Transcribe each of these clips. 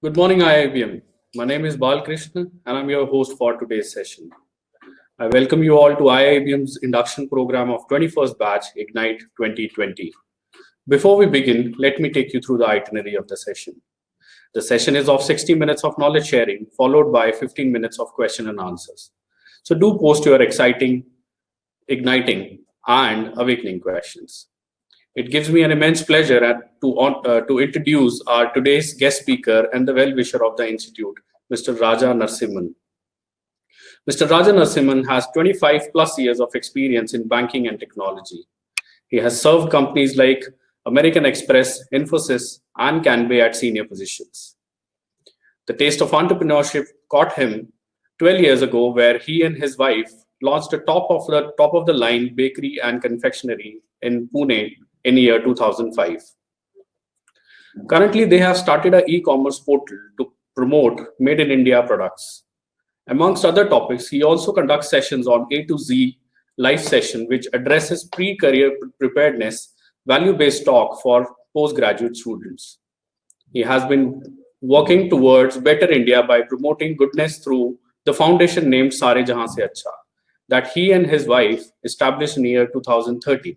Good morning, IIBM. My name is Balkrishna and I'm your host for today's session. I welcome you all to IIBM's induction program of 21st batch Ignite 2020. Before we begin, let me take you through the itinerary of the session. The session is of 60 minutes of knowledge sharing, followed by 15 minutes of question and answers. So do post your exciting, igniting, and awakening questions. It gives me an immense pleasure to introduce our today's guest speaker and the well-wisher of the Institute, Mr. Raja Narsimhan. Mr. Raja Narsimhan has 25 plus years of experience in banking and technology. He has served companies like American Express, Infosys, and Canway at senior positions. The taste of entrepreneurship caught him 12 years ago, where he and his wife launched a top of the line bakery and confectionery in Pune in year 2005. Currently, they have started an e-commerce portal to promote made in India products. Amongst other topics, he also conducts sessions on A to Z live session, which addresses pre-career preparedness, value-based talk for postgraduate students. He has been working towards better India by promoting goodness through the foundation named Sare Jahan Acha that he and his wife established in year 2013.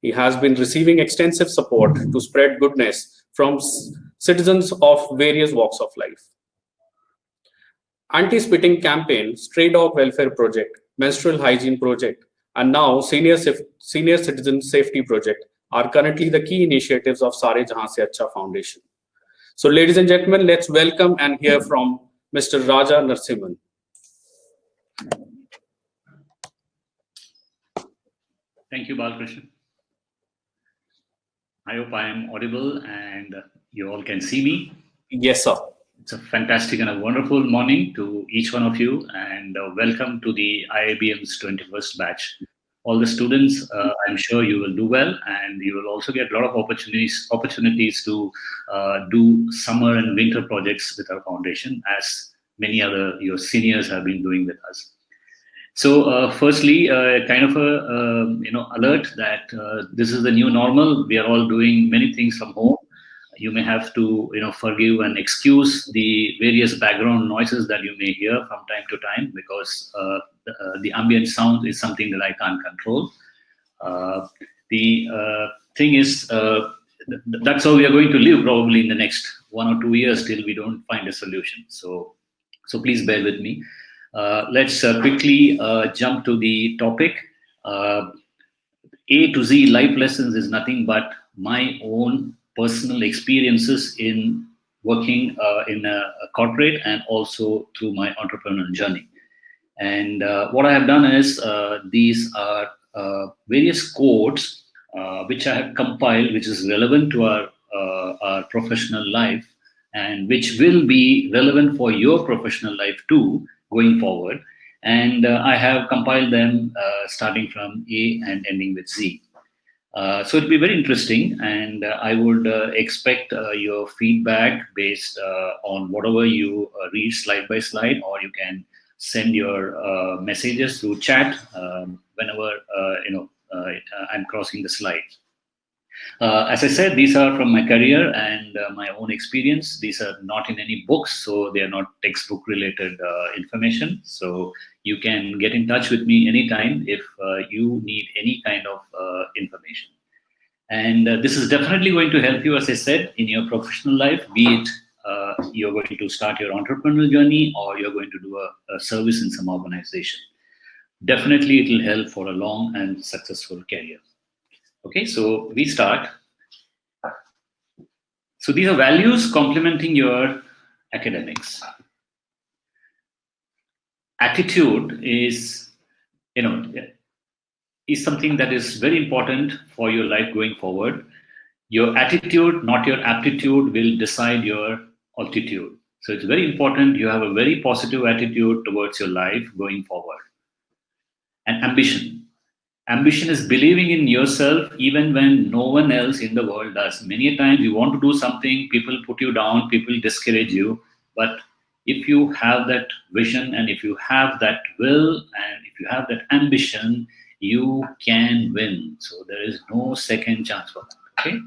He has been receiving extensive support to spread goodness from citizens of various walks of life. Anti-spitting campaign, stray dog welfare project, menstrual hygiene project, and now senior citizen safety project are currently the key initiatives of Sare Jahan Se Acha Foundation. So ladies and gentlemen, let's welcome and hear from Mr. Raja Narsimhan. Thank you, Balkrishna. I hope I am audible and you all can see me. Yes, sir. It's a fantastic and a wonderful morning to each one of you, and welcome to the IIBM's 21st batch. All the students, I'm sure you will do well, and you will also get a lot of opportunities to do summer and winter projects with our foundation, as many other your seniors have been doing with us. So firstly, kind of a alert that this is the new normal. We are all doing many things from home. You may have to forgive and excuse the various background noises that you may hear from time to time, because the ambient sound is something that I can't control. The thing is, that's how we are going to live probably in the next 1 or 2 years till we don't find a solution. So please bear with me. Let's quickly jump to the topic. A to Z life lessons is nothing but my own personal experiences in working in a corporate and also through my entrepreneurial journey. And what I have done is these are various codes which I have compiled, which is relevant to our professional life and which will be relevant for your professional life too, going forward. And I have compiled them starting from A and ending with Z. So it'll be very interesting, and I would expect your feedback based on whatever you read slide by slide, or you can send your messages through chat whenever I'm crossing the slides. As I said, these are from my career and my own experience. These are not in any books, so they are not textbook related information. So you can get in touch with me anytime if you need any kind of information. And this is definitely going to help you, as I said, in your professional life, be it you're going to start your entrepreneurial journey or you're going to do a service in some organization. Definitely it will help for a long and successful career. Okay, so we start. So these are values complementing your academics. Attitude is, is something that is very important for your life going forward. Your attitude, not your aptitude, will decide your altitude. So it's very important you have a very positive attitude towards your life going forward. And ambition. Ambition is believing in yourself even when no one else in the world does. Many times you want to do something, people put you down, people discourage you. But if you have that vision and if you have that will and if you have that ambition, you can win. So there is no second chance for that. Okay.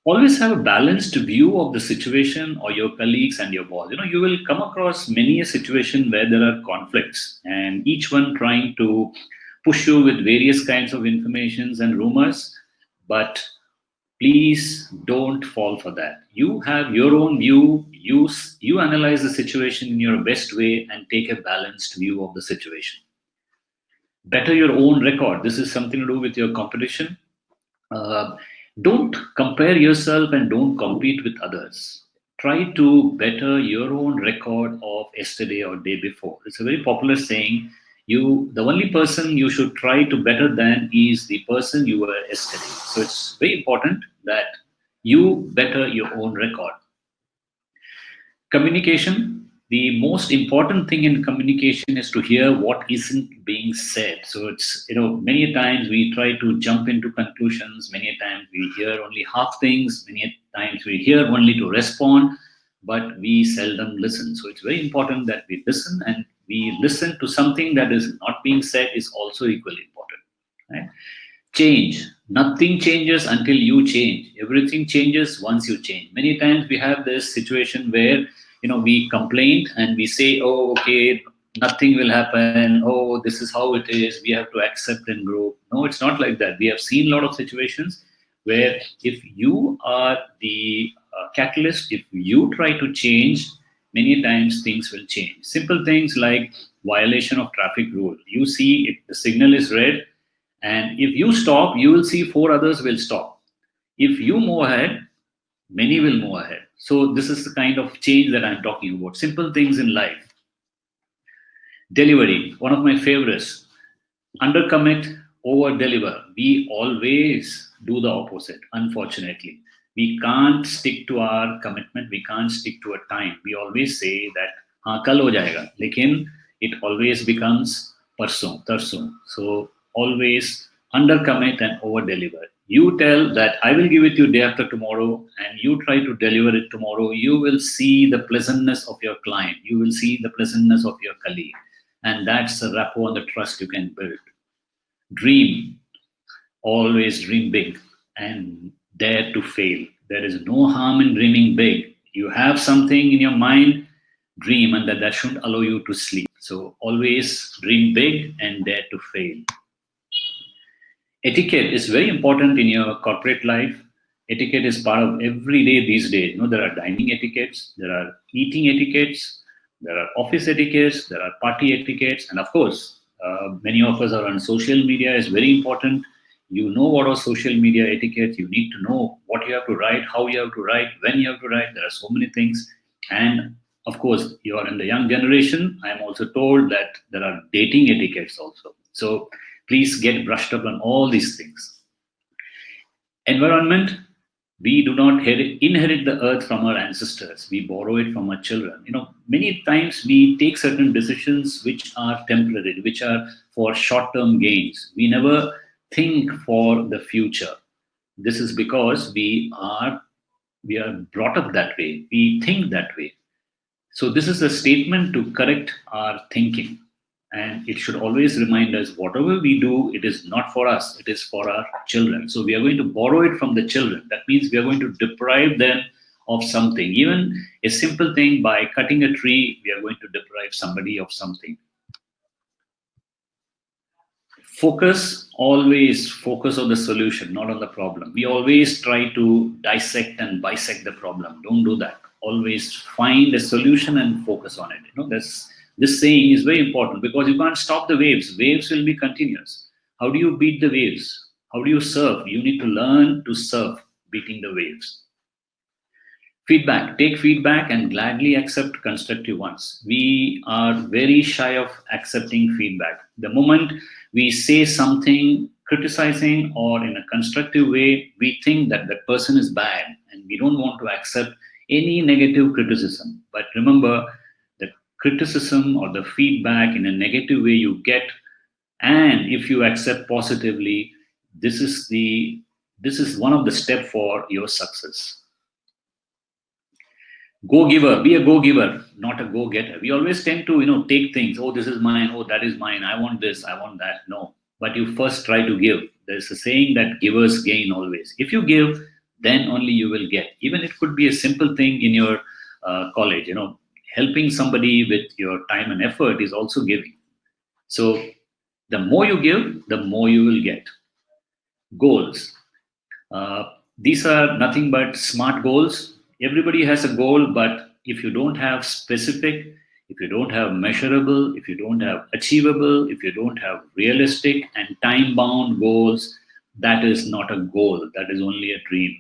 Always have a balanced view of the situation or your colleagues and your boss. You will come across many a situation where there are conflicts and each one trying to push you with various kinds of informations and rumors. But please don't fall for that. You have your own view. You analyze the situation in your best way and take a balanced view of the situation. Better your own record. This is something to do with your competition. uh, don't compare yourself and don't compete with others. Try to better your own record of yesterday or day before. It's a very popular saying. The only person you should try to better than is the person you were yesterday. So it's very important that you better your own record. Communication, the most important thing in communication is to hear what isn't being said. So it's, many times we try to jump into conclusions, many times we hear only half things, many times we hear only to respond, but we seldom listen. So it's very important that we listen, and we listen to something that is not being said is also equally important, right? Change. Nothing changes until you change. Everything changes once you change. Many times we have this situation where we complain and we say, oh, okay, nothing will happen. Oh, this is how it is. We have to accept and grow. No, it's not like that. We have seen a lot of situations where if you are the catalyst, if you try to change, many times things will change. Simple things like violation of traffic rule. You see, if the signal is red, and if you stop, you will see four others will stop. If you move ahead, many will move ahead. So this is the kind of change that I'm talking about. Simple things in life. Delivery, one of my favorites. Undercommit, over deliver. We always do the opposite, unfortunately. We can't stick to our commitment. We can't stick to a time. We always say that, हाँ कल हो जाएगा, लेकिन it always becomes परसों, तरसों. So always undercommit and over deliver. You tell that I will give it to you day after tomorrow, and you try to deliver it tomorrow. You will see the pleasantness of your client. You will see the pleasantness of your colleague. And that's the rapport and the trust you can build. Dream. Always dream big and dare to fail. There is no harm in dreaming big. You have something in your mind, dream, and that shouldn't allow you to sleep. So always dream big and dare to fail. Etiquette is very important in your corporate life. Etiquette is part of every day these days. There are dining etiquettes, there are eating etiquettes, there are office etiquettes, there are party etiquettes, and of course, many of us are on social media. Is very important. You know what are social media etiquette. You need to know what you have to write, how you have to write, when you have to write. There are so many things. And of course, you are in the young generation. I am also told that there are dating etiquettes also. So please get brushed up on all these things. Environment. We do not inherit the earth from our ancestors. We borrow it from our children. Many times we take certain decisions which are temporary, which are for short-term gains. We never think for the future. This is because we are brought up that way. We think that way. So this is a statement to correct our thinking. And it should always remind us, whatever we do, it is not for us, it is for our children. So we are going to borrow it from the children. That means we are going to deprive them of something. Even a simple thing, by cutting a tree, we are going to deprive somebody of something. Always focus on the solution, not on the problem. We always try to dissect and bisect the problem. Don't do that. Always find a solution and focus on it. This saying is very important because you can't stop the waves. Waves will be continuous. How do you beat the waves? How do you surf? You need to learn to surf beating the waves. Feedback. Take feedback and gladly accept constructive ones. We are very shy of accepting feedback. The moment we say something criticizing or in a constructive way, we think that that person is bad and we don't want to accept any negative criticism. But remember, the criticism or the feedback in a negative way you get, and if you accept positively, this is one of the steps for your success. Go-giver. Be a go-giver, not a go-getter. We always tend to take things. Oh, this is mine. Oh, that is mine. I want this. I want that. No. But you first try to give. There's a saying that givers gain always. If you give, then only you will get. Even it could be a simple thing in your college, helping somebody with your time and effort is also giving. So the more you give, the more you will get. Goals. Uh, these are nothing but smart goals. Everybody has a goal, but if you don't have specific, if you don't have measurable, if you don't have achievable, if you don't have realistic and time bound goals, that is not a goal. That is only a dream.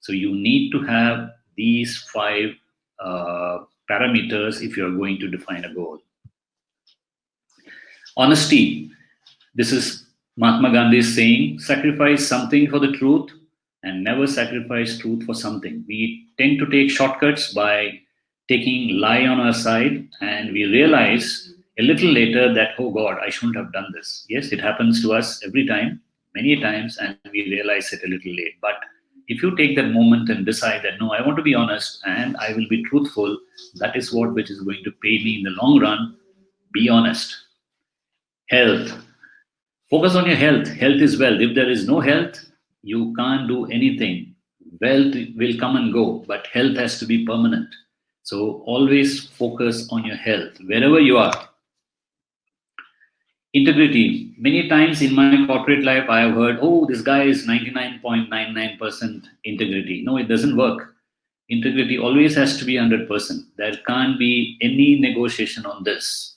So you need to have these five parameters if you're going to define a goal. Honesty. This is Mahatma Gandhi's saying, sacrifice something for the truth and never sacrifice truth for something. We tend to take shortcuts by taking lie on our side, and we realize a little later that, oh God, I shouldn't have done this. Yes, it happens to us every time, many times, and we realize it a little late. But if you take that moment and decide that, no, I want to be honest and I will be truthful, that is what which is going to pay me in the long run. Be honest. Health. Focus on your health. Health is wealth. If there is no health, you can't do anything. Wealth will come and go, but health has to be permanent. So always focus on your health, wherever you are. Integrity. Many times in my corporate life, I have heard, oh, this guy is 99.99% integrity. No, it doesn't work. Integrity always has to be 100%. There can't be any negotiation on this.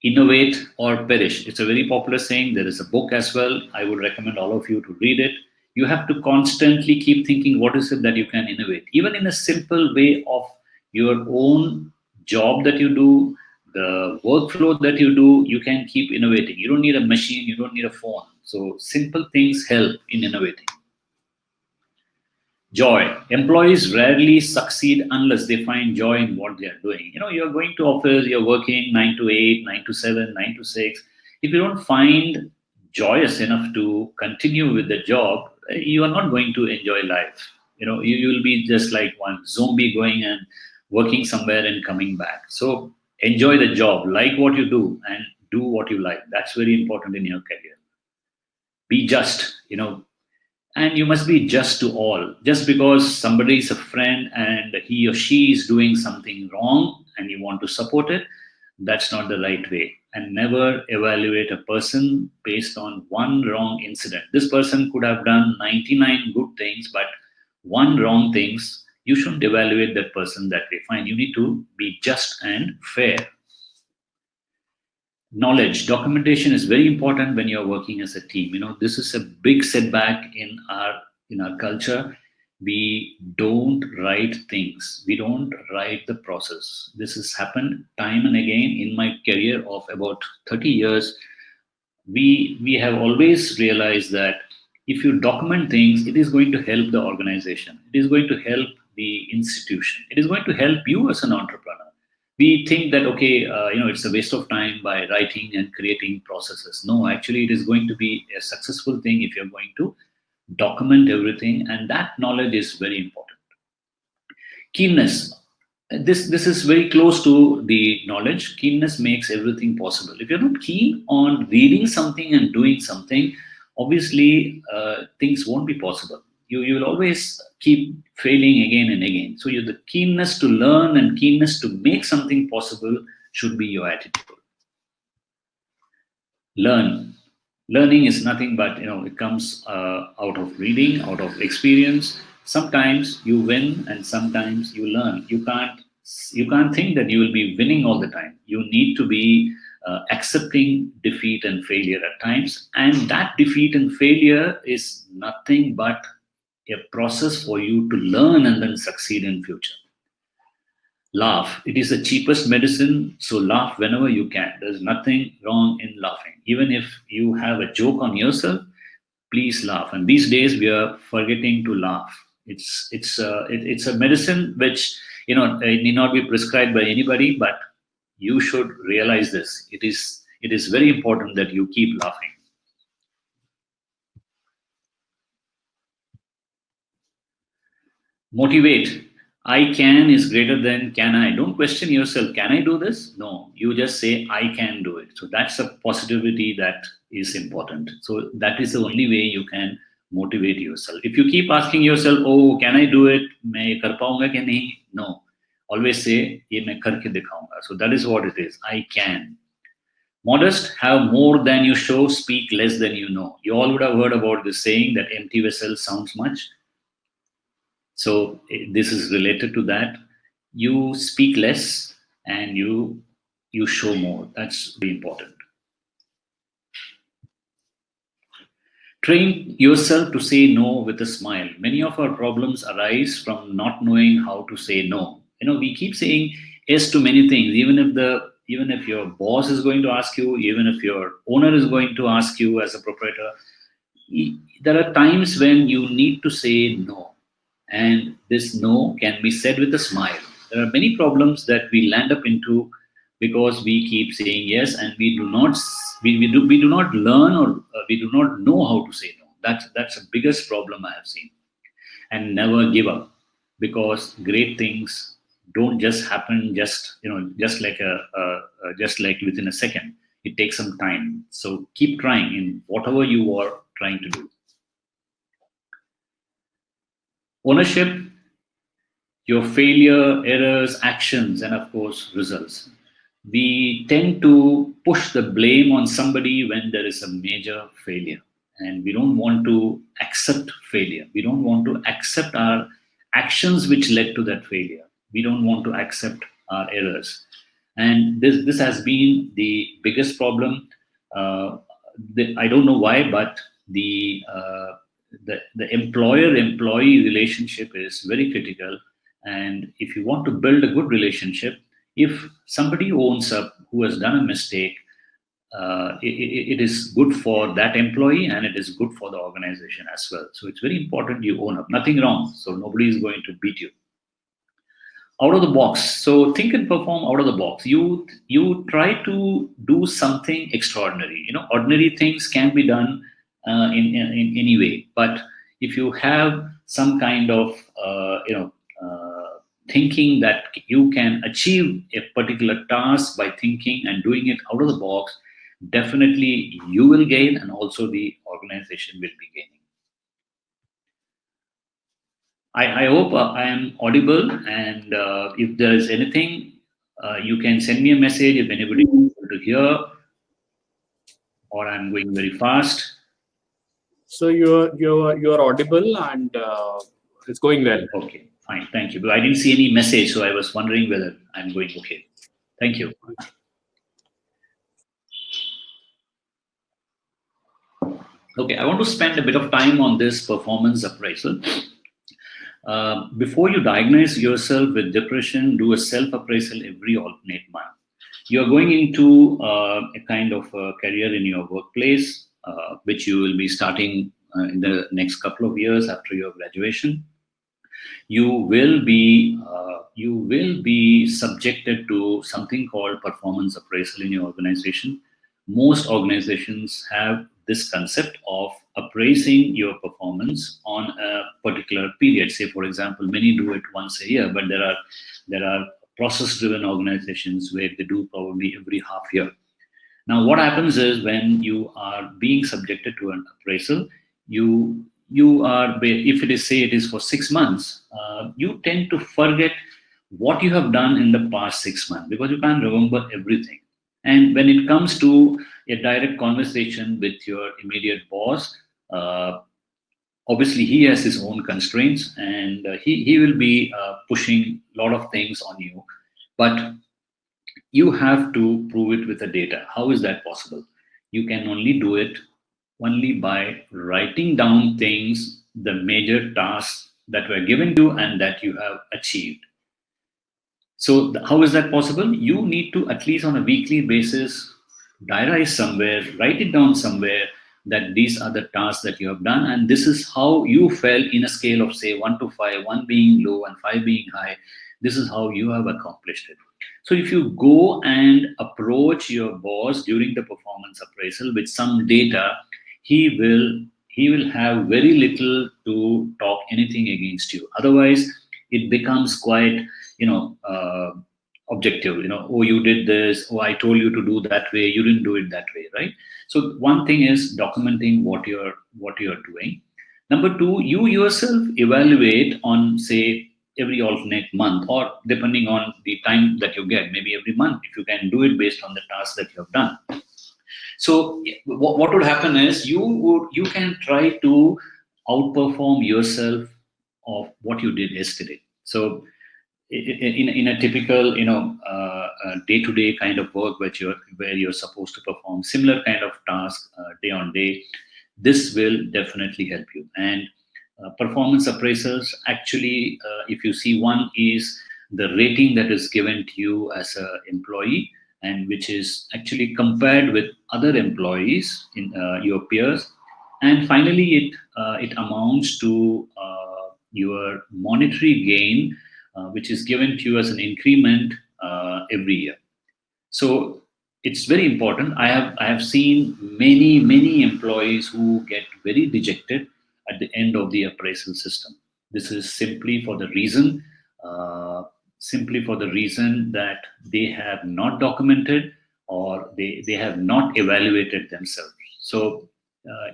Innovate or perish. It's a very popular saying. There is a book as well. I would recommend all of you to read it. You have to constantly keep thinking, what is it that you can innovate? Even in a simple way of your own job that you do, the workflow that you do, you can keep innovating. You don't need a machine, you don't need a phone. So simple things help in innovating. Joy. Employees rarely succeed unless they find joy in what they are doing. You're going to office, you're working 9 to 8, 9 to 7, 9 to 6. If you don't find joyous enough to continue with the job, you are not going to enjoy life. You will be just like one zombie going and working somewhere and coming back. So enjoy the job, like what you do, and do what you like. That's very important in your career. Be just, and you must be just to all. Just because somebody is a friend and he or she is doing something wrong and you want to support it, that's not the right way. And never evaluate a person based on one wrong incident. This person could have done 99 good things, but one wrong things. You shouldn't evaluate that person that way. Fine, you need to be just and fair. Knowledge. Documentation is very important when you're working as a team. This is a big setback in our culture. We don't write things. We don't write the process. This has happened time and again in my career of about 30 years. We have always realized that if you document things, it is going to help the organization. It is going to help the institution. It is going to help you as an entrepreneur. We think that, okay, it's a waste of time by writing and creating processes. No, actually, it is going to be a successful thing if you're going to document everything, and that knowledge is very important. Keenness. This is very close to the knowledge. Keenness makes everything possible. If you're not keen on reading something and doing something, obviously things won't be possible. You will always keep failing again and again. So the keenness to learn and keenness to make something possible should be your attitude. Learning is nothing but, it comes out of reading, out of experience. Sometimes you win and sometimes you learn. You can't think that you will be winning all the time. You need to be accepting defeat and failure at times. And that defeat and failure is nothing but a process for you to learn and then succeed in future. Laugh. It is the cheapest medicine, so laugh whenever you can. There's nothing wrong in laughing. Even if you have a joke on yourself, please laugh. And these days we are forgetting to laugh. It's a medicine which it need not be prescribed by anybody, but you should realize this. It is very important that you keep laughing. Motivate. I can is greater than can I. Don't question yourself. Can I do this? No. You just say, I can do it. So that's a positivity that is important. So that is the only way you can motivate yourself. If you keep asking yourself, oh, can I do it? मैं ये कर पाऊंगा क्या नहीं? No. Always say, ये मैं करके दिखाऊंगा. So that is what it is. I can. Modest, have more than you show, speak less than you know. You all would have heard about this saying that empty vessel sounds much. So this is related to that. You speak less and you show more. That's very important. Train yourself to say no with a smile. Many of our problems arise from not knowing how to say no. We keep saying yes to many things, even if your boss is going to ask you, even if your owner is going to ask you as a proprietor. There are times when you need to say no, and this no can be said with a smile. There are many problems that we land up into because we keep saying yes, and we do not learn, or we do not know how to say no. That's the biggest problem I have seen. And never give up, because great things don't just happen just like within a second. It takes some time. So keep trying in whatever you are trying to do. Ownership, your failure, errors, actions, and of course results. We tend to push the blame on somebody when there is a major failure, and we don't want to accept failure. We don't want to accept our actions which led to that failure. We don't want to accept our errors, and this has been the biggest problem. I don't know why, but the employer-employee relationship is very critical. And if you want to build a good relationship, if somebody owns up who has done a mistake, it is good for that employee, and it is good for the organization as well. So it's very important you own up. Nothing wrong, so nobody is going to beat you. Out of the box. So think and perform out of the box. You try to do something extraordinary. Ordinary things can be done in any way. But if you have some kind of thinking that you can achieve a particular task by thinking and doing it out of the box, definitely you will gain, and also the organization will be gaining. I hope I am audible, and if there is anything, you can send me a message if anybody wants to hear, or I'm going very fast. So you're audible, and it's going well. Okay, fine, thank you. But I didn't see any message, so I was wondering whether I'm going okay. Thank you. Okay, I want to spend a bit of time on this performance appraisal. Before you diagnose yourself with depression, do a self-appraisal every alternate month. You're going into a kind of career in your workplace, which you will be starting in the next couple of years after your graduation. You will be subjected to something called performance appraisal in your organization. Most organizations have this concept of appraising your performance on a particular period. Say, for example, many do it once a year, but there are process-driven organizations where they do probably every half year. Now, what happens is when you are being subjected to an appraisal, you are, if it is, say it is for 6 months, you tend to forget what you have done in the past 6 months, because you can't remember everything. And when it comes to a direct conversation with your immediate boss, obviously he has his own constraints, and he will be pushing a lot of things on you, but you have to prove it with the data. How is that possible? You can only do it only by writing down things, the major tasks that were given to you and that you have achieved. So how is that possible? You need to, at least on a weekly basis, diarize somewhere, write it down somewhere, that these are the tasks that you have done, and this is how you felt in a scale of, say, 1 to 5, 1 being low and 5 being high. This is how you have accomplished it. So if you go and approach your boss during the performance appraisal with some data, he will have very little to talk anything against you. Otherwise, it becomes quite, objective. Oh, you did this. Oh, I told you to do that way. You didn't do it that way, right? So one thing is documenting what you're doing. Number two, you yourself evaluate on, say, every alternate month, or depending on the time that you get, maybe every month, if you can do it based on the task that you have done. So what would happen is you can try to outperform yourself of what you did yesterday. So in a typical day-to-day kind of work where you're supposed to perform similar kind of task day on day, this will definitely help you. And performance appraisals, actually, if you see, one is the rating that is given to you as an employee, and which is actually compared with other employees in your peers. And finally, it amounts to your monetary gain, which is given to you as an increment every year. So it's very important. I have seen many employees who get very dejected at the end of the appraisal system. This is uh, simply for the reason that they have not documented, or they have not evaluated themselves. So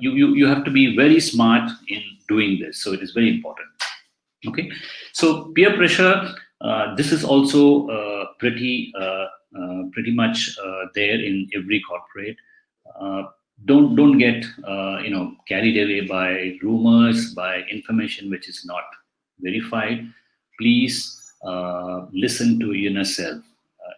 you have to be very smart in doing this. So it is very important. Okay, so peer pressure. This is also pretty much there in every corporate. Uh, don't get carried away by rumors, by information which is not verified. Please listen to yourself.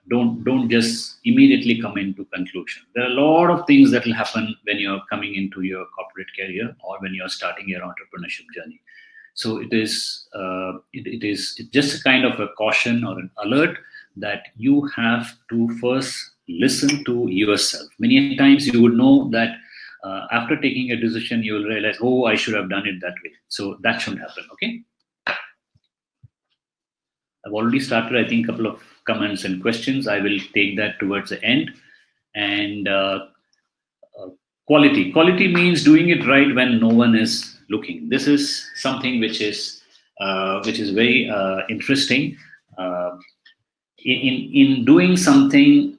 Don't just immediately come into conclusion. There are a lot of things that will happen when you're coming into your corporate career, or when you're starting your entrepreneurship journey. So it's just a kind of a caution or an alert that you have to first listen to yourself. Many times you would know that after taking a decision, you will realize, oh, I should have done it that way. So that shouldn't happen. Okay. I've already started, I think, a couple of comments and questions. I will take that towards the end. And quality means doing it right when no one is looking. This is something which is very interesting. Uh, in doing something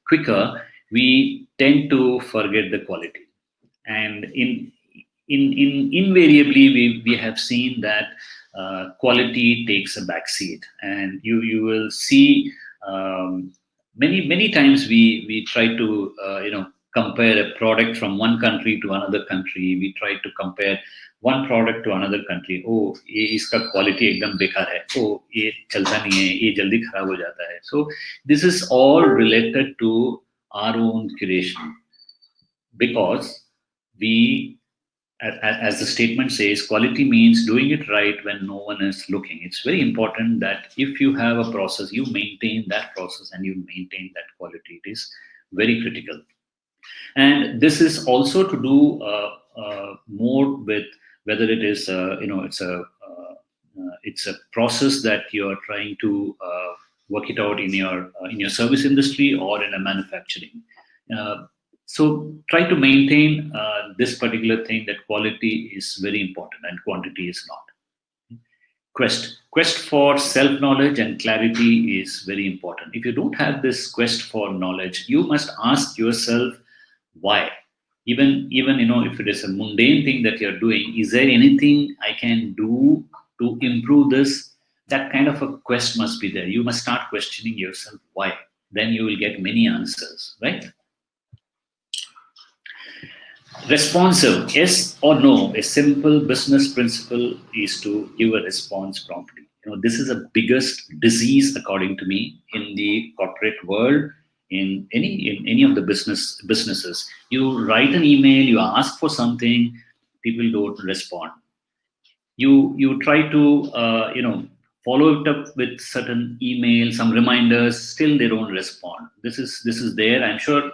quicker, we tend to forget the quality, and in invariably we have seen that quality takes a backseat, and you will see many times we try to compare a product from one country to another country. We try to compare one product to another country. Oh, ये इसका quality एकदम बेकार है. Oh, ये चलता नहीं है. ये जल्दी खराब हो जाता है. So this is all related to our own creation, because we, as the statement says, quality means doing it right when no one is looking. It's very important that if you have a process, you maintain that process and you maintain that quality. It is very critical. And this is also to do more with whether it is it's a process that you are trying to work it out in your service industry or in a manufacturing. So try to maintain this particular thing, that quality is very important and quantity is not. Quest for self-knowledge and clarity is very important. If you don't have this quest for knowledge, you must ask yourself why. Even if it is a mundane thing that you're doing, is there anything I can do to improve this? That kind of a quest must be there. You must start questioning yourself why. Then you will get many answers, right? Responsive, yes or no. A simple business principle is to give a response promptly. This is the biggest disease, according to me, in the corporate world. In any of the businesses, you write an email, you ask for something, people don't respond. You try to follow it up with certain emails, some reminders, still they don't respond. This is there. I'm sure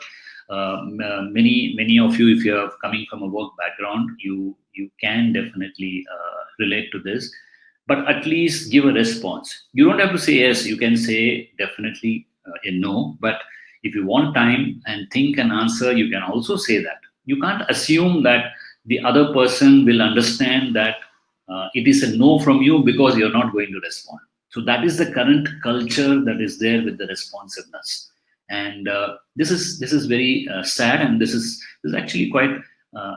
many of you, if you're coming from a work background, you can definitely relate to this. But at least give a response. You don't have to say yes. You can say definitely a no. But if you want time and think and answer, you can also say that. You can't assume that the other person will understand that it is a no from you because you're not going to respond. So that is the current culture that is there with the responsiveness. And this is very sad, and this is actually quite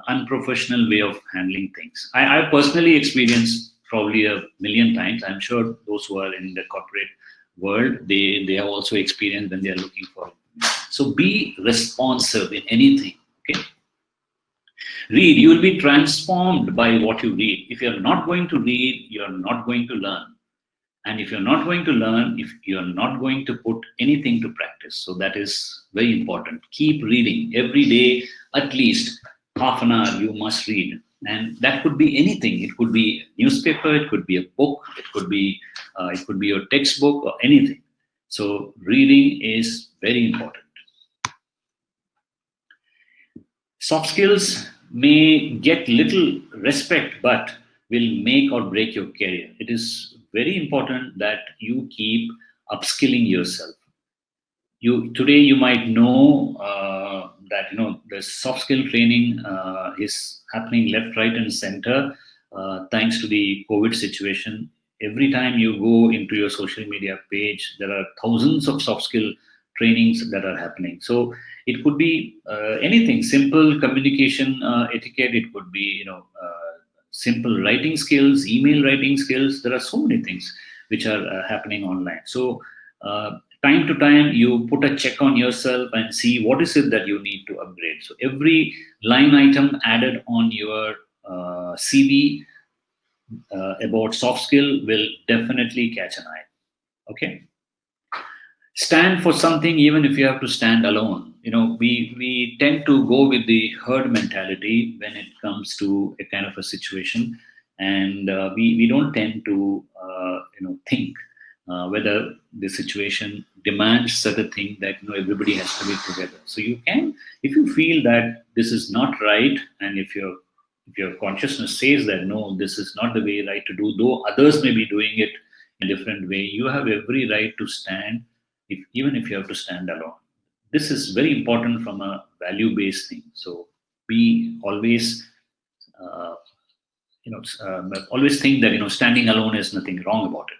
unprofessional way of handling things. I personally experienced probably a million times. I'm sure those who are in the corporate world, they have also experienced when they are looking for. So be responsive in anything. Okay, read. You will be transformed by what you read. If you're not going to read, you're not going to learn. And if you're not going to learn, if you're not going to put anything to practice, so that is very important. Keep reading every day, at least half an hour you must read. And that could be anything. It could be a newspaper, it could be a book, it could be your textbook or anything. So reading is very important. Soft skills may get little respect, but will make or break your career. It is very important that you keep upskilling yourself. Today you might know that the soft skill training is happening left, right, and center thanks to the COVID situation. Every time you go into your social media page, there are thousands of soft skill trainings that are happening. So it could be anything, simple communication etiquette. It could be simple writing skills, email writing skills. There are so many things which are happening online. So time to time, you put a check on yourself and see what is it that you need to upgrade. So every line item added on your CV about soft skill will definitely catch an eye. Okay. Stand for something even if you have to stand alone. We tend to go with the herd mentality when it comes to a kind of a situation, and we don't tend to think whether the situation demands certain thing that everybody has to be together. So you can, if you feel that this is not right, and if your consciousness says that no, this is not the way right to do, though others may be doing it in a different way, you have every right to stand, even if you have to stand alone. This is very important from a value-based thing. So we always, always think that standing alone is nothing wrong about it.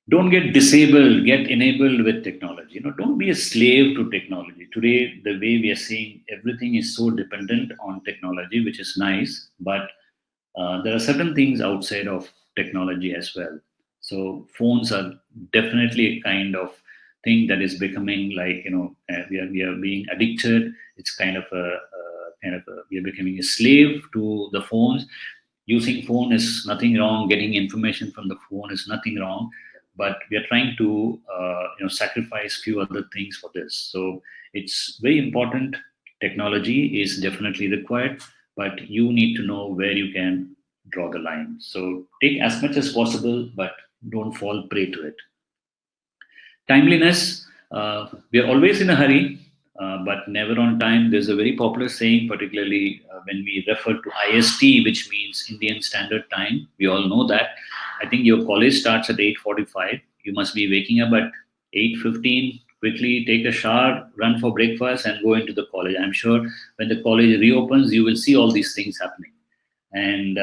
Don't get disabled, get enabled with technology. Don't be a slave to technology. Today, the way we are seeing everything is so dependent on technology, which is nice, but there are certain things outside of technology as well. So phones are definitely a kind of thing that is becoming like we are being addicted. It's kind of we are becoming a slave to the phones. Using phone is nothing wrong. Getting information from the phone is nothing wrong. But we are trying to sacrifice few other things for this. So it's very important. Technology is definitely required, but you need to know where you can draw the line. So take as much as possible, but don't fall prey to it. Timeliness, we are always in a hurry, but never on time. There's a very popular saying, particularly when we refer to IST, which means Indian Standard Time. We all know that. I think your college starts at 8:45. You must be waking up at 8:15, quickly take a shower, run for breakfast, and go into the college. I'm sure when the college reopens, you will see all these things happening. And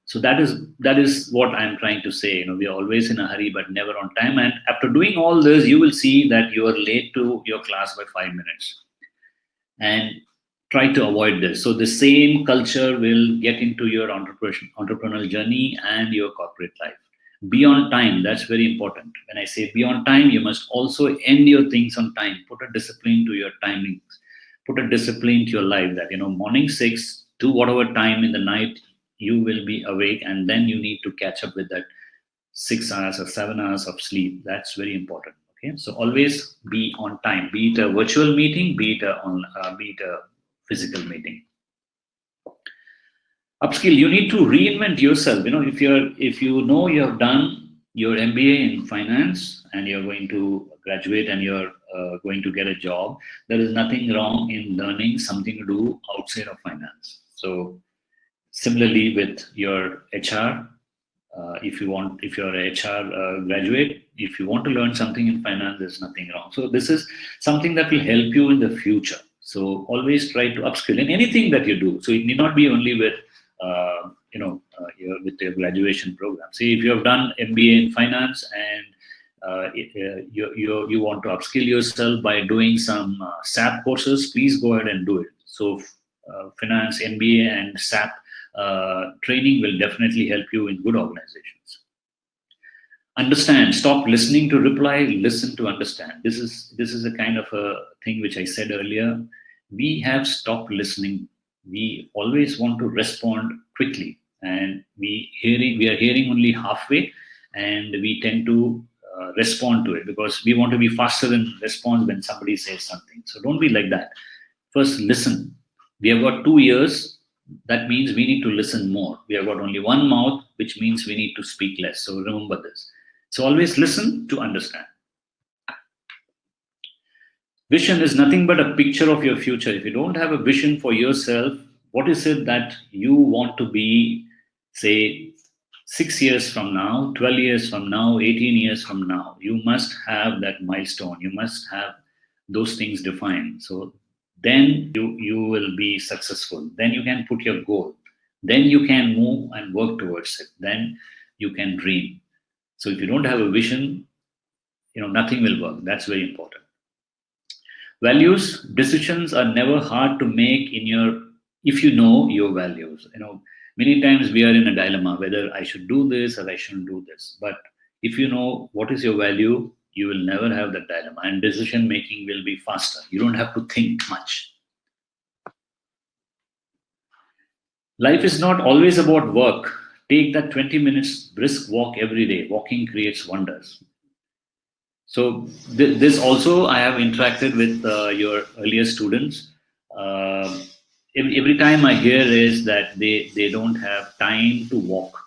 so that is what I'm trying to say. We are always in a hurry, but never on time. And after doing all this, you will see that you are late to your class by 5 minutes. And try to avoid this. So the same culture will get into your entrepreneurial journey and your corporate life. Be on time. That's very important. When I say be on time, you must also end your things on time. Put a discipline to your timings. Put a discipline to your life that, morning 6 to whatever time in the night you will be awake, and then you need to catch up with that 6 hours or 7 hours of sleep. That's very important. Okay, so always be on time. Be it a virtual meeting, be it a physical meeting. Upskill. You need to reinvent yourself. If you have done your MBA in finance and you're going to graduate and you're going to get a job, there is nothing wrong in learning something to do outside of finance. So similarly with your HR, if you're an HR graduate, if you want to learn something in finance, there's nothing wrong. So this is something that will help you in the future. So always try to upskill in anything that you do. So it need not be only with with your graduation program. See, if you have done MBA in finance and you want to upskill yourself by doing some SAP courses, please go ahead and do it. So finance, MBA, and SAP training will definitely help you in good organizations. Understand. Stop listening to reply. Listen to understand. This is a kind of a thing which I said earlier. We have stopped listening. We always want to respond quickly, and we are hearing only halfway, and we tend to respond to it because we want to be faster in response when somebody says something. So don't be like that. First, listen. We have got 2 ears. That means we need to listen more. We have got only one mouth, which means we need to speak less. So remember this. So always listen to understand. Vision is nothing but a picture of your future. If you don't have a vision for yourself, what is it that you want to be, say, 6 years from now, 12 years from now, 18 years from now? You must have that milestone. You must have those things defined. So then you will be successful. Then you can put your goal. Then you can move and work towards it. Then you can dream. So if you don't have a vision, nothing will work. That's very important. Values, decisions are never hard to make if you know your values. Many times we are in a dilemma whether I should do this or I shouldn't do this. But if you know what is your value, you will never have that dilemma, and decision making will be faster. You don't have to think much. Life is not always about work. Take that 20 minutes brisk walk every day. Walking creates wonders. So this also, I have interacted with your earlier students. Every time I hear is that they don't have time to walk.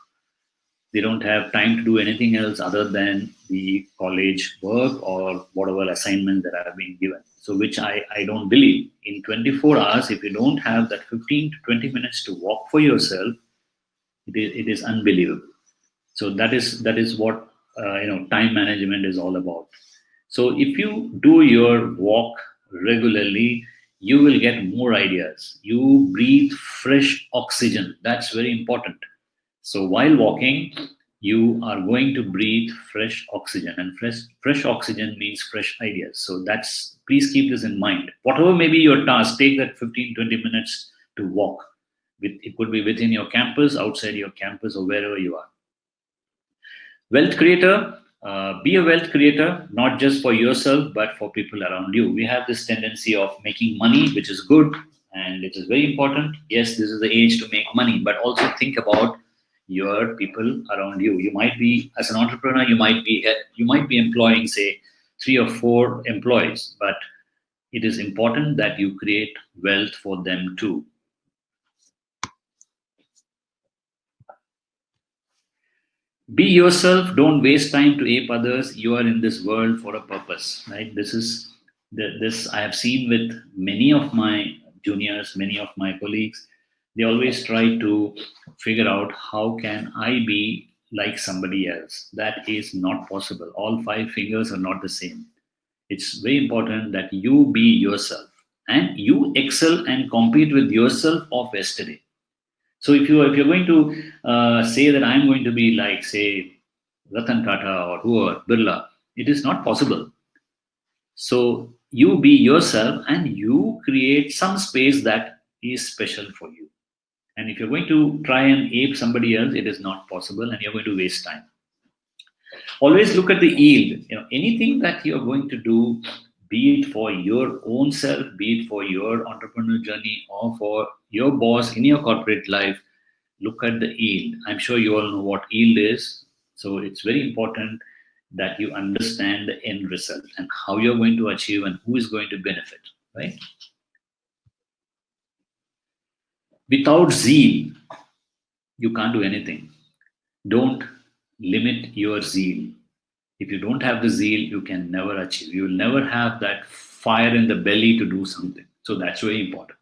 They don't have time to do anything else other than the college work or whatever assignment that have been given. So which I don't believe. In 24 hours, if you don't have that 15 to 20 minutes to walk for yourself, it is unbelievable. So that is what time management is all about. So if you do your walk regularly, you will get more ideas. You breathe fresh oxygen. That's very important. So while walking, you are going to breathe fresh oxygen, and fresh oxygen means fresh ideas. So please keep this in mind. Whatever may be your task, take that 15-20 minutes to walk. It could be within your campus, outside your campus, or wherever you are. Wealth creator, be a wealth creator, not just for yourself, but for people around you. We have this tendency of making money, which is good, and it is very important. Yes, this is the age to make money, but also think about your people around you. You might be, as an entrepreneur, you might be employing, say, 3 or 4 employees, but it is important that you create wealth for them too. Be yourself. Don't waste time to ape others. You are in this world for a purpose, right? This I have seen with many of my juniors, many of my colleagues. They always try to figure out how can I be like somebody else. That is not possible. All 5 fingers are not the same. It's very important that you be yourself and you excel and compete with yourself of yesterday. So if you're going to say that I'm going to be like, say, Ratan Tata or whoever, Birla, it is not possible. So you be yourself and you create some space that is special for you. And if you're going to try and ape somebody else, it is not possible and you're going to waste time. Always look at the yield. Anything that you're going to do, be it for your own self, be it for your entrepreneurial journey or for your boss in your corporate life, look at the yield. I'm sure you all know what yield is. So it's very important that you understand the end result and how you're going to achieve and who is going to benefit, right? Without zeal, you can't do anything. Don't limit your zeal. If you don't have the zeal, you can never achieve. You will never have that fire in the belly to do something. So that's very important.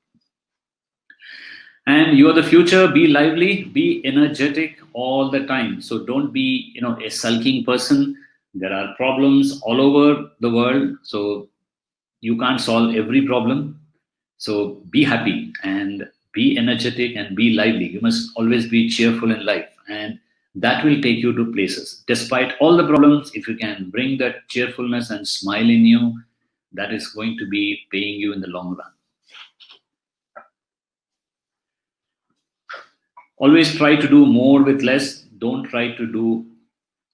And you are the future. Be lively, be energetic all the time. So don't be, a sulking person. There are problems all over the world. So you can't solve every problem. So be happy and be energetic and be lively. You must always be cheerful in life. And that will take you to places. Despite all the problems, if you can bring that cheerfulness and smile in you, that is going to be paying you in the long run. always try to do more with less. Don't try to do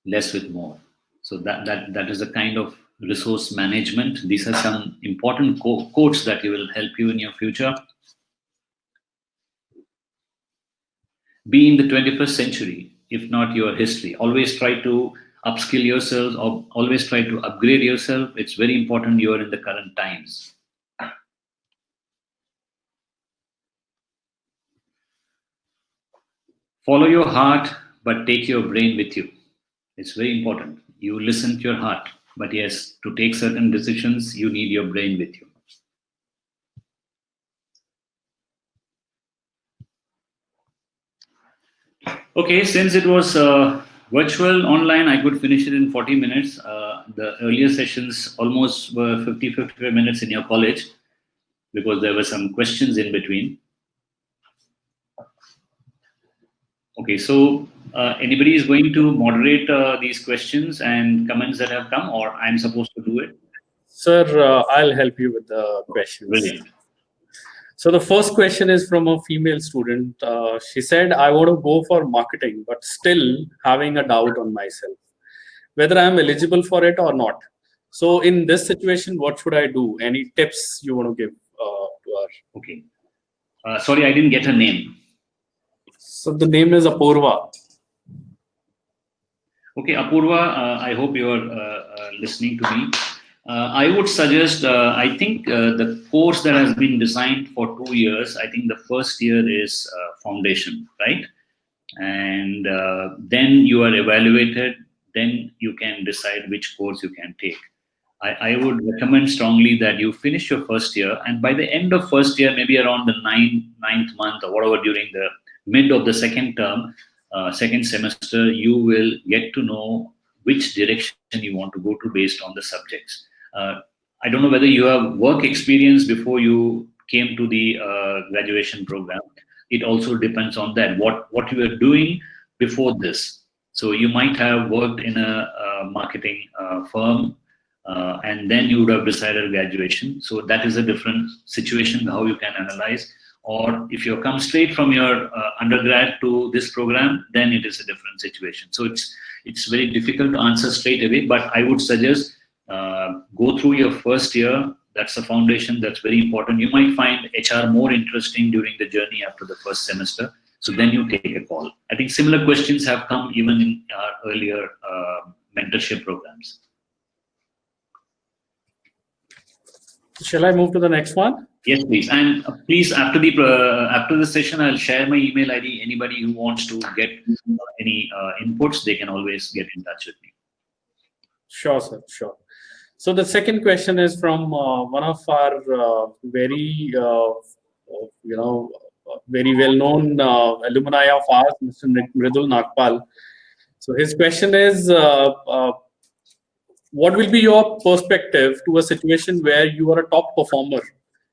less with more. So that is a kind of resource management. These are some important quotes that will help you in your future. Be in the 21st century, if not your history. Always try to upskill yourself, or always try to upgrade yourself. It's very important you are in the current times. Follow your heart, but take your brain with you. It's very important. You listen to your heart, but yes, to take certain decisions, you need your brain with you. Okay, since it was virtual online, I could finish it in 40 minutes. The earlier sessions almost were 55 minutes in your college because there were some questions in between. Okay, so anybody is going to moderate these questions and comments that have come, or I'm supposed to do it? Sir, I'll help you with the questions. Brilliant. So the first question is from a female student. She said, I want to go for marketing, but still having a doubt on myself, whether I'm eligible for it or not. So in this situation, what should I do? Any tips you want to give to her? Okay. Sorry, I didn't get her name. So the name is Apurva. Okay, Apurva, I hope you are listening to me. I would suggest, I think the course that has been designed for 2 years, I think the first year is foundation, right? And then you are evaluated, then you can decide which course you can take. I would recommend strongly that you finish your first year, and by the end of first year, maybe around the ninth month or whatever, during the mid of the second term, second semester, you will get to know which direction you want to go to based on the subjects. I don't know whether you have work experience before you came to the graduation program. It also depends on that, what you were doing before this. So you might have worked in a marketing firm, and then you would have decided graduation. So that is a different situation, how you can analyze. Or if you come straight from your undergrad to this program, then it is a different situation. So it's very difficult to answer straight away, but I would suggest go through your first year. That's the foundation. That's very important. You might find HR more interesting during the journey after the first semester. So then you take a call. I think similar questions have come even in our earlier mentorship programs. Shall I move to the next one? Yes, please. And please, after the session, I'll share my email ID. Anybody who wants to get any inputs, they can always get in touch with me. Sure, sir. Sure. So the second question is from one of our very well-known alumni of ours, Mr. Mridul Nagpal. So his question is, what will be your perspective to a situation where you are a top performer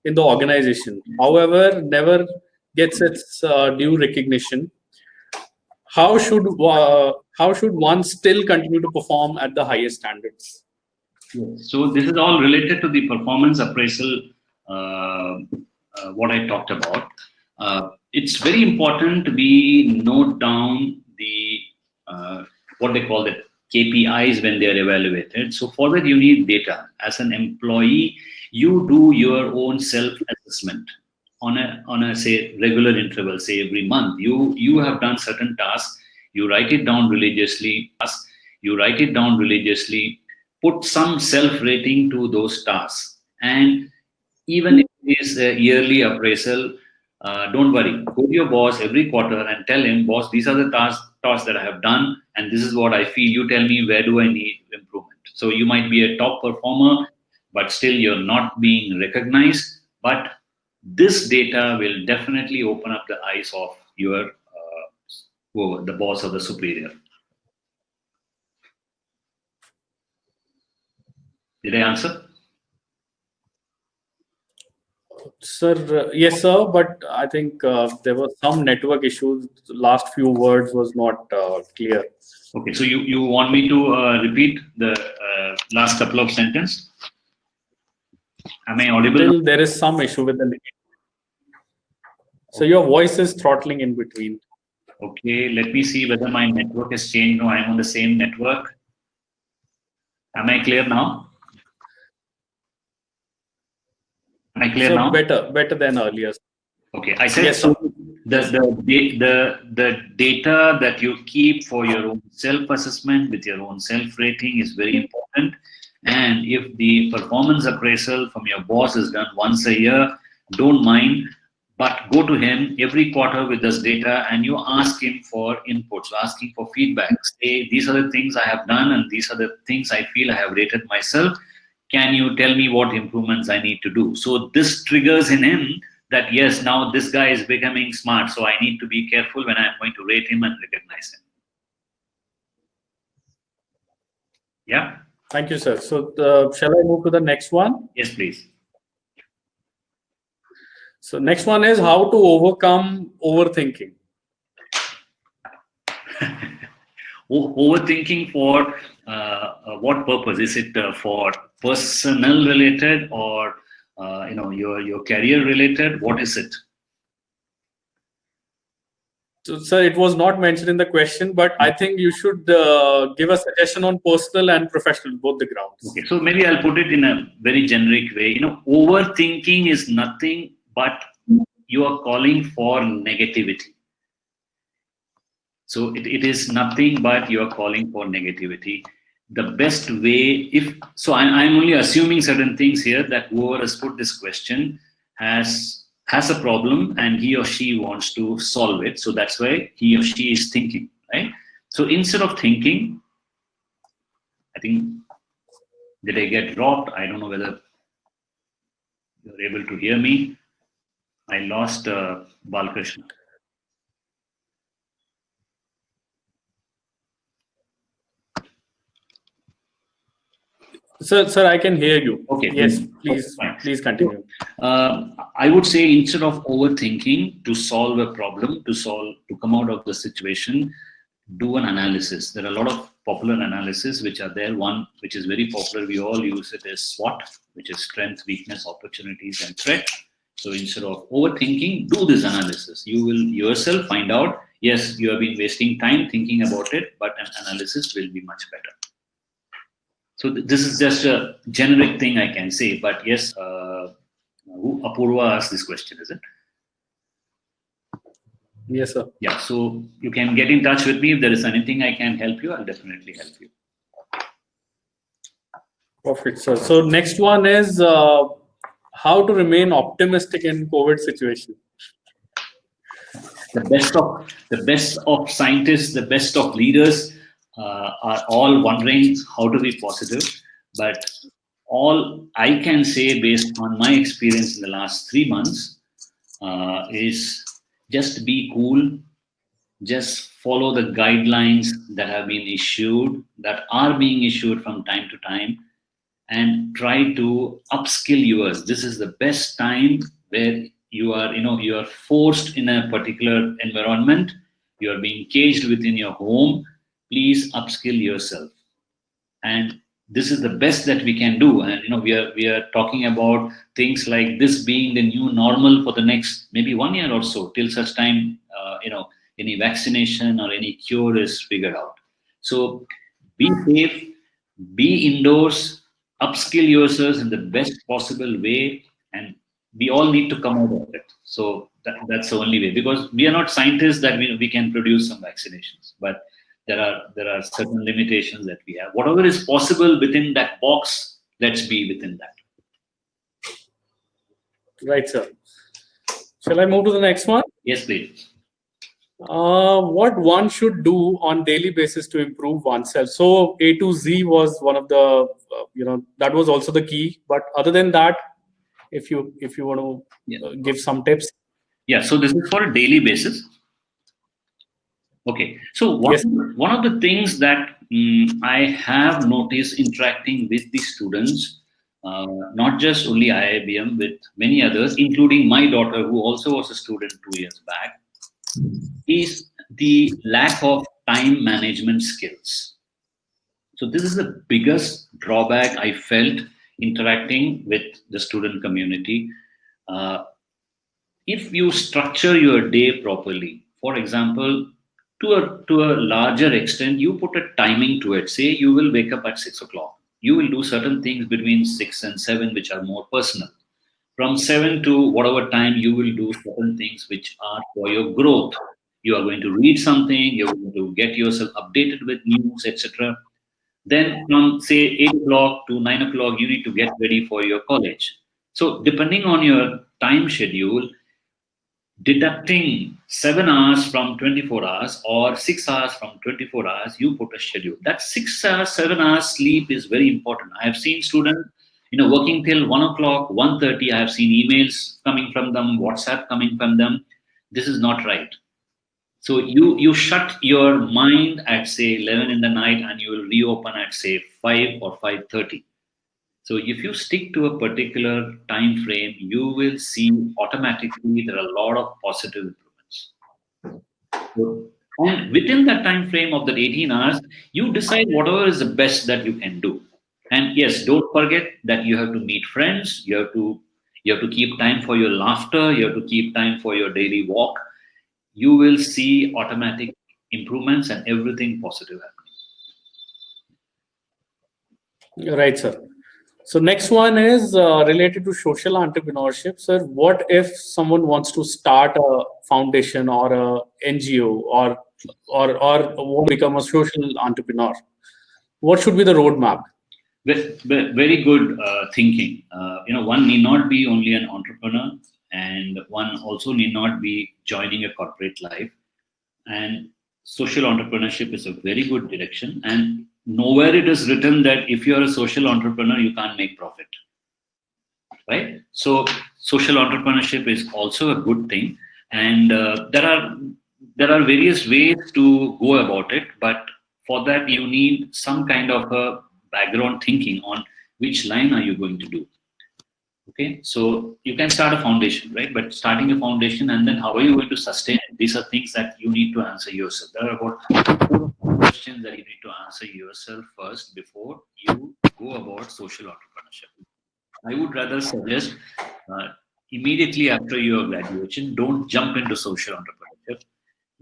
in the organization, however, never gets its due recognition? How should one still continue to perform at the highest standards? So this is all related to the performance appraisal, what I talked about. It's very important to note down the what they call the KPIs when they are evaluated. So for that, you need data. As an employee, you do your own self-assessment on a say regular interval, say every month. You have done certain tasks. You write it down religiously. Put some self-rating to those tasks. And even if it is a yearly appraisal, don't worry. Go to your boss every quarter and tell him, boss, these are the tasks that I have done, and this is what I feel. You tell me, where do I need improvement? So you might be a top performer, but still you're not being recognized. But this data will definitely open up the eyes of your the boss or the superior. Did I answer? Sir, yes, sir. But I think there were some network issues. The last few words was not clear. Okay, so you want me to repeat the last couple of sentences? Am I audible? Still, there is some issue with the. So your voice is throttling in between. Okay, let me see whether my network has changed. No, I'm on the same network. Am I clear now? Am I clear So now? better than earlier. Okay, I said Yes, so. sir. The data that you keep for your own self-assessment with your own self-rating is very important. And if the performance appraisal from your boss is done once a year, don't mind, but go to him every quarter with this data and you ask him for inputs, ask him for feedback. Say, these are the things I have done and these are the things I feel I have rated myself. Can you tell me what improvements I need to do? So this triggers in him that yes, now this guy is becoming smart, so I need to be careful when I'm going to rate him and recognize him. Yeah? Thank you, sir. So shall I move to the next one? Yes, please. So next one is how to overcome overthinking. Overthinking for what purpose? Is it for personal related or your career related? What is it? So, sir, it was not mentioned in the question, but I think you should give a suggestion on personal and professional, both the grounds. Okay, so maybe I'll put it in a very generic way. Overthinking is nothing but you are calling for negativity. So it is nothing but you are calling for negativity. The best way, I'm only assuming certain things here that whoever has put this question has a problem and he or she wants to solve it. So that's why he or she is thinking, right? So instead of thinking, I think, did I get dropped? I don't know whether you're able to hear me. I lost Balkrishna. Sir, I can hear you. Okay. Yes, Okay, please continue. I would say instead of overthinking to solve a problem, to come out of the situation, do an analysis. There are a lot of popular analysis which are there. One which is very popular, we all use it, is SWOT, which is strength, weakness, opportunities, and threat. So instead of overthinking, do this analysis. You will yourself find out, yes, you have been wasting time thinking about it, but an analysis will be much better. So this is just a generic thing I can say, but yes, who Apurva asked this question, is it? Yes, sir. Yeah, so you can get in touch with me. If there is anything I can help you, I'll definitely help you. Perfect, sir. So next one is how to remain optimistic in COVID situation. The best of scientists, the best of leaders are all wondering how to be positive. But all I can say based on my experience in the last 3 months is just be cool. Just follow the guidelines that have been issued, that are being issued from time to time, and try to upskill yours. This is the best time where you are forced in a particular environment. You are being caged within your home. Please upskill yourself, and this is the best that we can do. And we are talking about things like this being the new normal for the next maybe 1 year or so, till such time any vaccination or any cure is figured out. So be safe, be indoors, upskill yourselves in the best possible way, and we all need to come out of it. So that's the only way, because we are not scientists that we can produce some vaccinations, but there are certain limitations that we have. Whatever is possible within that box, let's be within that. Right, sir. Shall I move to the next one? Yes, please. What one should do on daily basis to improve oneself. So A to Z was one of the, that was also the key. But other than that, if you want to give some tips. Yeah. So this is for a daily basis. Okay. So Yes. one of the things that I have noticed interacting with the students, not just only IIBM, with many others, including my daughter, who also was a student 2 years back, is the lack of time management skills. So this is the biggest drawback I felt interacting with the student community. If you structure your day properly, for example, To a larger extent, you put a timing to it. Say you will wake up at 6 o'clock. You will do certain things between 6 and 7, which are more personal. From 7 to whatever time, you will do certain things which are for your growth. You are going to read something, you're going to get yourself updated with news, etc. Then from say 8 o'clock to 9 o'clock, you need to get ready for your college. So depending on your time schedule, deducting 7 hours from 24 hours or 6 hours from 24 hours, you put a schedule. That 6 hours, 7 hours sleep is very important. I have seen students, working till 1 o'clock, 1:30. I have seen emails coming from them, WhatsApp coming from them. This is not right. So you shut your mind at say 11 in the night and you will reopen at say 5 or 5:30. So if you stick to a particular time frame, you will see automatically there are a lot of positive improvements. So, and within that time frame of that 18 hours, you decide whatever is the best that you can do. And yes, don't forget that you have to meet friends, you have to keep time for your laughter, you have to keep time for your daily walk. You will see automatic improvements and everything positive happening. Right, sir. So next one is related to social entrepreneurship, sir. What if someone wants to start a foundation or a NGO or want to become a social entrepreneur? What should be the roadmap? Very good thinking. One need not be only an entrepreneur, and one also need not be joining a corporate life. And social entrepreneurship is a very good direction. And nowhere it is written that if you are a social entrepreneur, you can't make profit. Right? So social entrepreneurship is also a good thing. And there are various ways to go about it, but for that you need some kind of a background thinking on which line are you going to do. Okay, so you can start a foundation, right? But starting a foundation and then how are you going to sustain it? These are things that you need to answer yourself. There are about 4 questions that you need to answer yourself first before you go about social entrepreneurship. I would rather suggest immediately after your graduation, don't jump into social entrepreneurship.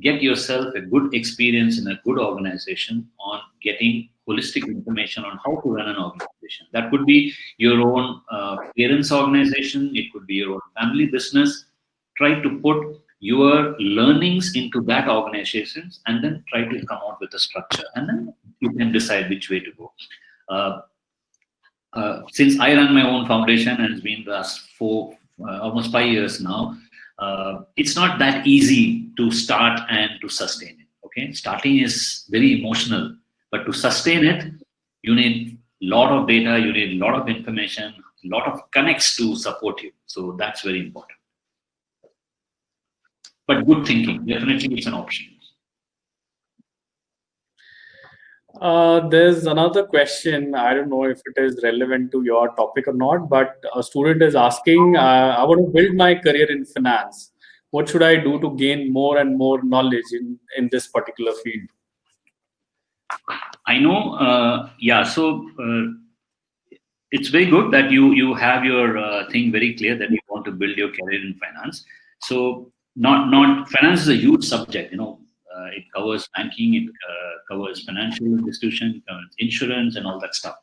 Get yourself a good experience in a good organization on getting holistic information on how to run an organization. That could be your own parents' organization, it could be your own family business. Try to put your learnings into that organization and then try to come out with a structure, and then you can decide which way to go. Since I run my own foundation and it's been the last almost 5 years now, it's not that easy to start and to sustain it. Okay, starting is very emotional, but to sustain it, you need a lot of data, you need a lot of information, a lot of connects to support you. So that's very important. But good thinking, definitely it's an option. There's another question. I don't know if it is relevant to your topic or not, but a student is asking, I want to build my career in finance. What should I do to gain more and more knowledge in this particular field? I know, so it's very good that you have your thing very clear that you want to build your career in finance. So not finance is a huge subject, it covers banking, it covers financial institution, covers insurance and all that stuff.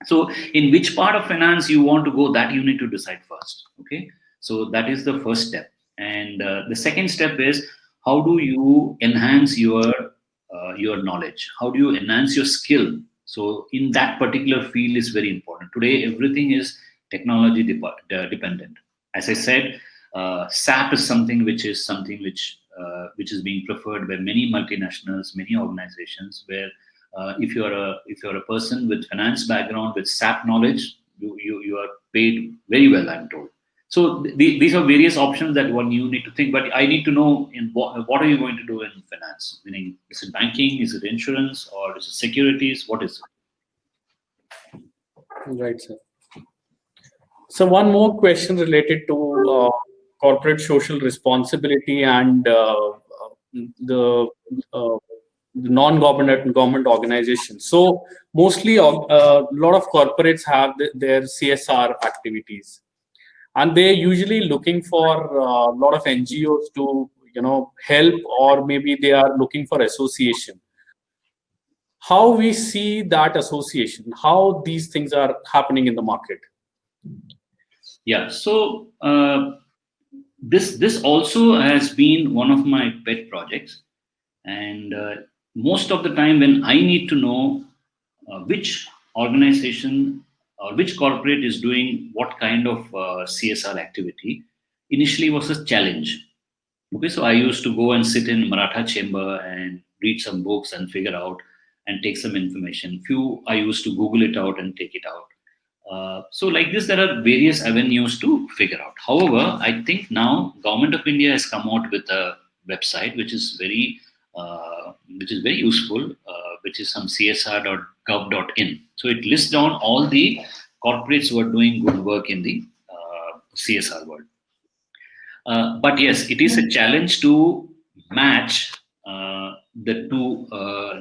So in which part of finance you want to go, that you need to decide first. Okay, so that is the first step. And the second step is, how do you enhance your knowledge? How do you enhance your skill? So in that particular field is very important. Today, everything is technology dependent. As I said, SAP is something which is being preferred by many multinationals, many organizations. Where if you're a person with finance background with SAP knowledge, you are paid very well, I'm told. So these are various options that one you need to think. But I need to know what are you going to do in finance? Meaning, is it banking? Is it insurance? Or is it securities? What is it? Right, sir. So one more question related to corporate social responsibility and the non-government organizations. So mostly a lot of corporates have their CSR activities, and they're usually looking for a lot of NGOs to help, or maybe they are looking for association. How we see that association, how these things are happening in the market. Yeah. So this also has been one of my pet projects, and most of the time when I need to know which organization or which corporate is doing what kind of CSR activity, initially was a challenge. Okay, so I used to go and sit in Maratha chamber and read some books and figure out and take some information. Few I used to Google it out and take it out. So like this, there are various avenues to figure out. However, I think now Government of India has come out with a website which is very useful, which is some csr.gov.in. So it lists down all the corporates who are doing good work in the CSR world. But yes, it is a challenge to match the two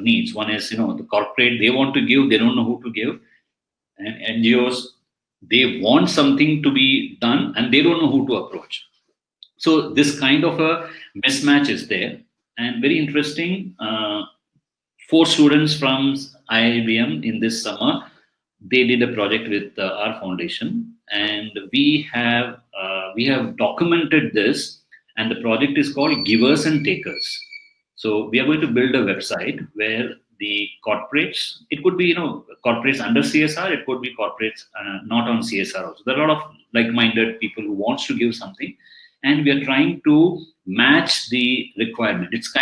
needs. One is, the corporate, they want to give, they don't know who to give. And NGOs, they want something to be done and they don't know who to approach. So this kind of a mismatch is there. And very interesting, 4 students from IIBM in this summer, they did a project with our foundation, and we have documented this, and the project is called Givers and Takers. So we are going to build a website where the corporates, it could be corporates under CSR, it could be corporates not on CSR also. There are a lot of like-minded people who wants to give something, and we are trying to match the requirement. It's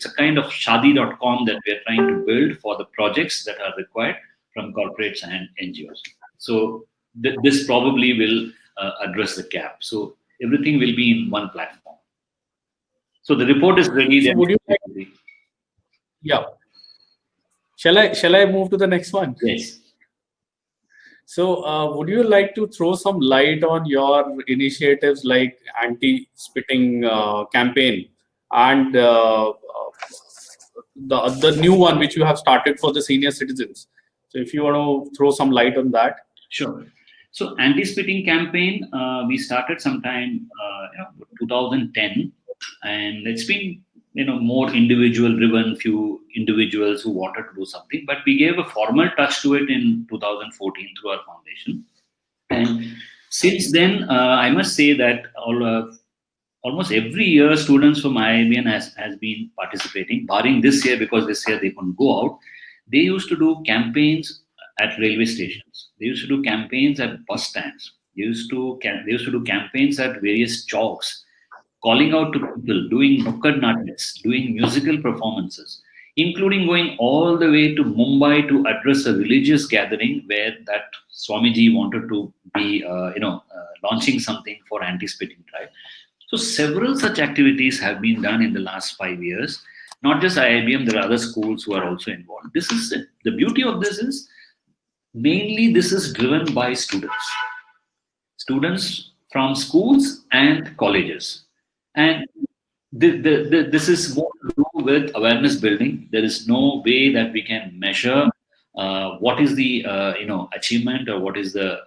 a kind of shadi.com that we are trying to build for the projects that are required from corporates and NGOs. So this probably will address the gap. So everything will be in one platform. So the report is ready. So would you yeah. Shall I move to the next one? Yes. So would you like to throw some light on your initiatives like anti-spitting campaign and the new one which you have started for the senior citizens? So if you want to throw some light on that. Sure. So anti-spitting campaign, we started sometime 2010, and it's been more individual driven, few individuals who wanted to do something, but we gave a formal touch to it in 2014 through our foundation. And since then, I must say that almost every year students from IIBN has been participating, barring this year because this year they couldn't go out. They used to do campaigns at railway stations. They used to do campaigns at bus stands. They used to do campaigns at various chalks, calling out to people, doing nukkad natyas, doing musical performances, including going all the way to Mumbai to address a religious gathering where that Swamiji wanted to be, launching something for anti-spitting drive. So several such activities have been done in the last 5 years. Not just IIBM, there are other schools who are also involved. This is the beauty of this is mainly this is driven by students from schools and colleges. And this is more to do with awareness building. There is no way that we can measure what is the achievement or what is the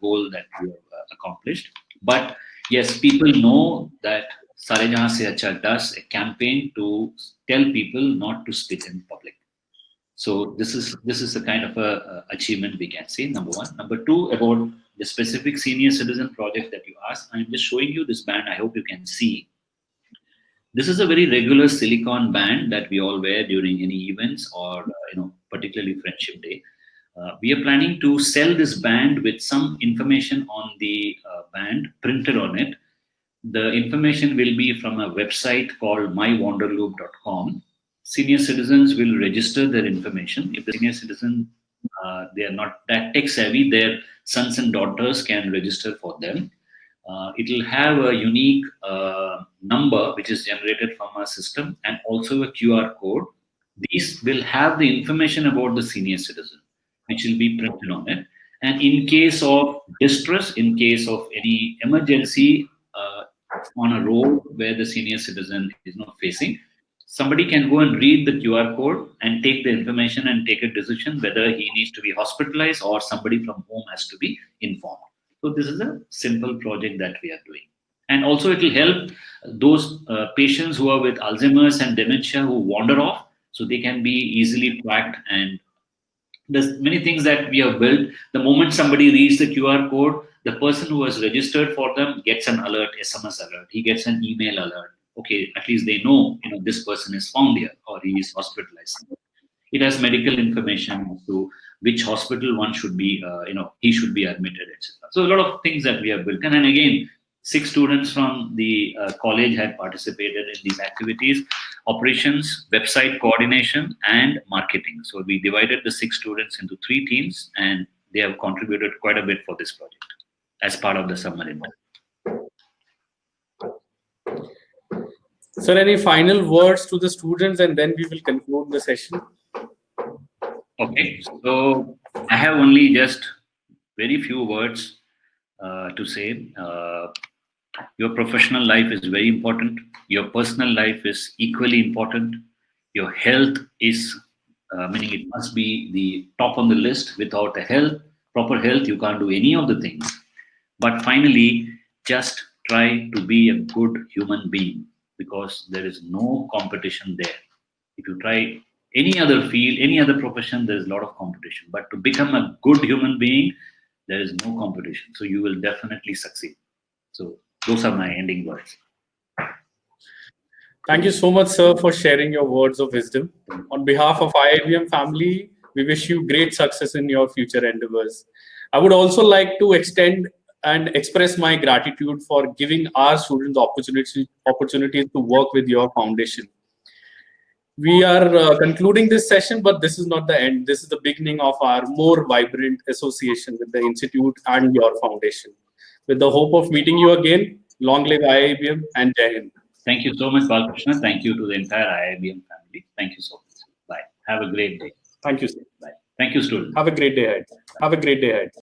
goal that we have accomplished. But yes, people know that Sare Jahan se Acha does a campaign to tell people not to spit in public. So this is the kind of a achievement we can say. Number one. Number two, about the specific senior citizen project that you asked. I'm just showing you this band. I hope you can see. This is a very regular silicone band that we all wear during any events or particularly Friendship Day. We are planning to sell this band with some information on the band printed on it. The information will be from a website called mywanderloop.com. Senior citizens will register their information. If the senior citizen, they are not that tech savvy, their sons and daughters can register for them. It will have a unique number which is generated from our system and also a QR code. These will have the information about the senior citizen, which will be printed on it. And in case of distress, in case of any emergency on a road where the senior citizen is not facing, somebody can go and read the QR code and take the information and take a decision whether he needs to be hospitalized or somebody from home has to be informed. So this is a simple project that we are doing. And also it will help those patients who are with Alzheimer's and dementia who wander off, so they can be easily tracked. And there's many things that we have built. The moment somebody reads the QR code, the person who has registered for them gets an alert, SMS alert. He gets an email alert. Okay, at least they know, this person is found here or he is hospitalized. It has medical information as to which hospital one should be, he should be admitted, etc. So a lot of things that we have built. And then again, 6 students from the college had participated in these activities: operations, website coordination, and marketing. So we divided the 6 students into 3 teams, and they have contributed quite a bit for this project as part of the summer intern. Sir, any final words to the students, and then we will conclude the session? Okay, so I have only just very few words to say. Your professional life is very important. Your personal life is equally important. Your health is, meaning it must be the top on the list. Without a proper health, you can't do any of the things. But finally, just try to be a good human being, because there is no competition there. If you try any other field, any other profession, there is a lot of competition. But to become a good human being, there is no competition. So you will definitely succeed. So those are my ending words. Thank you so much, sir, for sharing your words of wisdom. On behalf of IIBM family, we wish you great success in your future endeavors. I would also like to extend and express my gratitude for giving our students opportunities to work with your foundation. We are concluding this session, but this is not the end. This is the beginning of our more vibrant association with the Institute and your foundation. With the hope of meeting you again, long live IIBM and Jai Hind. Thank you so much, Balkrishna. Thank you to the entire IIBM family. Thank you so much. Bye. Have a great day. Thank you, sir. Bye. Thank you, students. Have a great day ahead. Have a great day ahead.